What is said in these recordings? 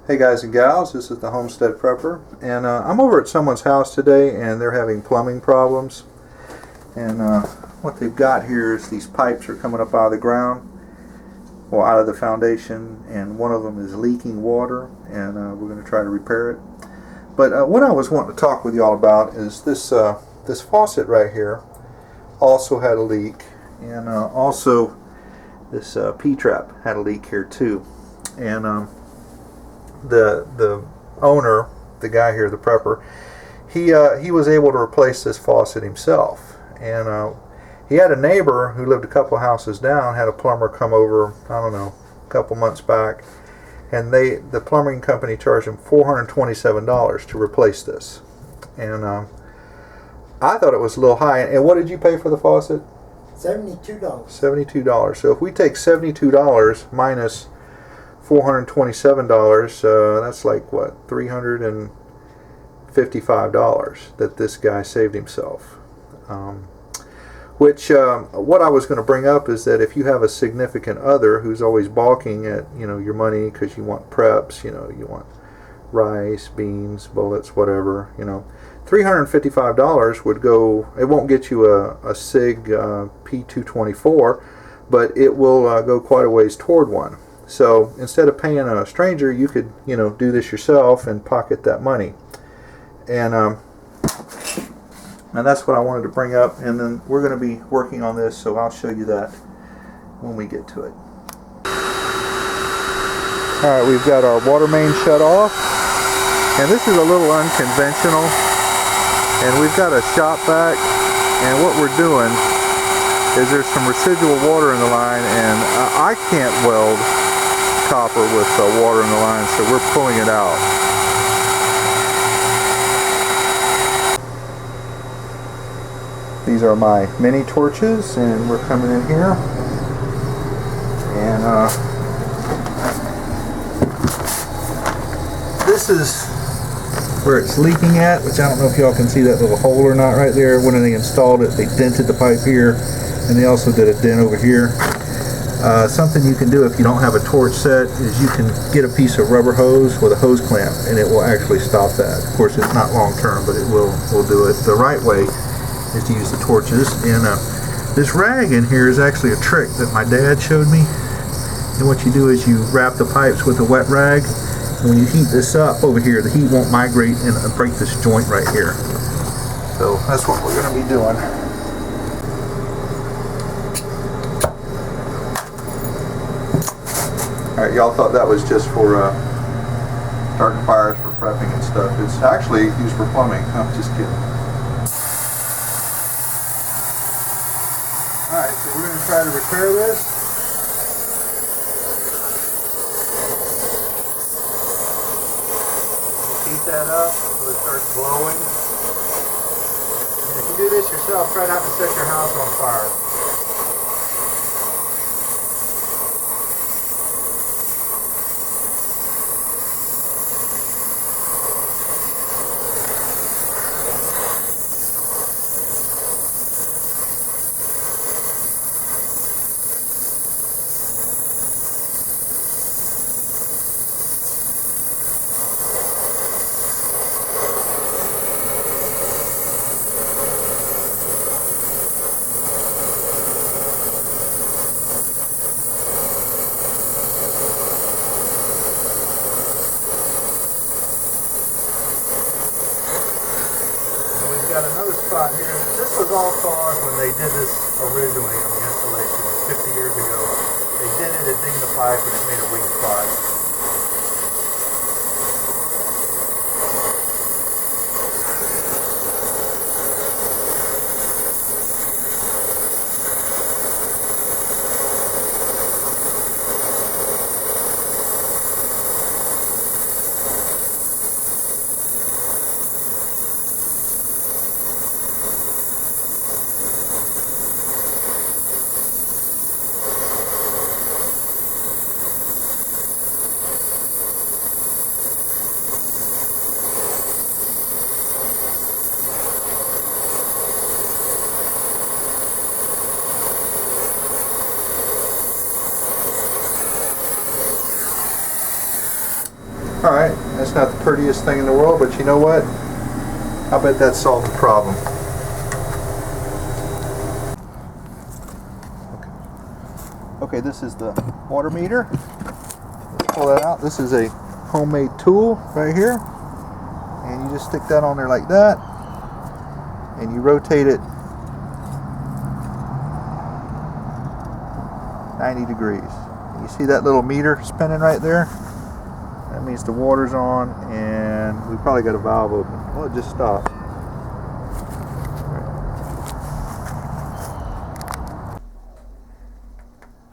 Hey guys and gals, this is the Homestead Prepper, and I'm over at someone's house today and they're having plumbing problems. And what they've got here is these pipes are coming up out of the ground, well, out of the foundation, and one of them is leaking water, and we're going to try to repair it. But what I was wanting to talk with you all about is this this faucet right here also had a leak, and also this P-trap had a leak here too. And the owner, the guy here, the prepper, he was able to replace this faucet himself. And he had a neighbor who lived a couple houses down, had a plumber come over, I don't know, a couple months back, and the plumbing company charged him $427 to replace this. And I thought it was a little high. And what did you pay for the faucet? $72. $72. So if we take $72 minus $427, that's like what, $355 that this guy saved himself. What I was going to bring up is that if you have a significant other who's always balking at your money because you want preps, you want rice, beans, bullets, whatever, $355 would go. It won't get you a SIG P224, but it will go quite a ways toward one. So instead of paying a stranger, you could do this yourself and pocket that money. And that's what I wanted to bring up. And then we're going to be working on this, so I'll show you that when we get to it. Alright, we've got our water main shut off, and this is a little unconventional, and we've got a shop vac, and what we're doing is there's some residual water in the line, and I can't weld copper with water in the line, so we're pulling it out. These are my mini torches, and we're coming in here, and this is where it's leaking at, which I don't know if y'all can see that little hole or not right there. When they installed it, they dented the pipe here, and they also did a dent over here. Something you can do if you don't have a torch set is you can get a piece of rubber hose with a hose clamp, and it will actually stop that. Of course, it's not long term, but it will do it. The right way is to use the torches. And this rag in here is actually a trick that my dad showed me. And what you do is you wrap the pipes with a wet rag, and when you heat this up over here, the heat won't migrate and break this joint right here. So that's what we're going to be doing. Alright, y'all thought that was just for starting fires for prepping and stuff. It's actually used for plumbing. I'm just kidding. Alright, so we're going to try to repair this. Heat that up until it starts glowing. And if you do this yourself, try not to set your house on fire. Got another spot here. This was all caused when they did this originally on the installation 50 years ago. They dented and dinged the pipe and it made a weak spot. Alright, that's not the prettiest thing in the world, but you know what? I bet that solved the problem. Okay, this is the water meter. Let's pull that out. This is a homemade tool right here. And you just stick that on there like that. And you rotate it 90 degrees. You see that little meter spinning right there? That means the water's on, and we probably got a valve open. Well, it just stopped.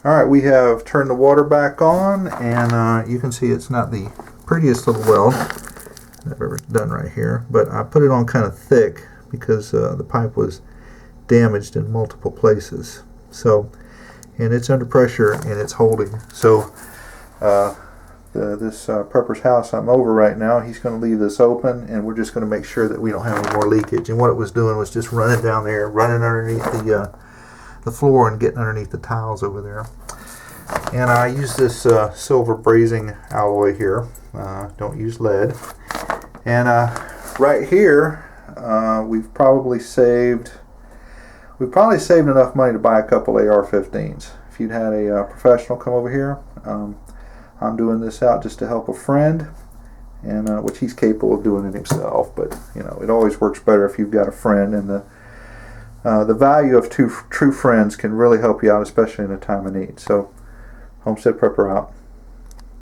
Alright, we have turned the water back on, and you can see it's not the prettiest little weld I've ever done right here, but I put it on kind of thick because the pipe was damaged in multiple places. So, and it's under pressure and it's holding. So this prepper's house I'm over right now, he's going to leave this open, and we're just going to make sure that we don't have any more leakage. And what it was doing was just running down there, running underneath the floor and getting underneath the tiles over there. And I use this silver brazing alloy here. Don't use lead. And right here, we've probably saved enough money to buy a couple AR-15s. If you'd had a professional come over here, I'm doing this out just to help a friend, and which he's capable of doing it himself. But you know, it always works better if you've got a friend, and the value of two true friends can really help you out, especially in a time of need. So, Homestead Prepper out.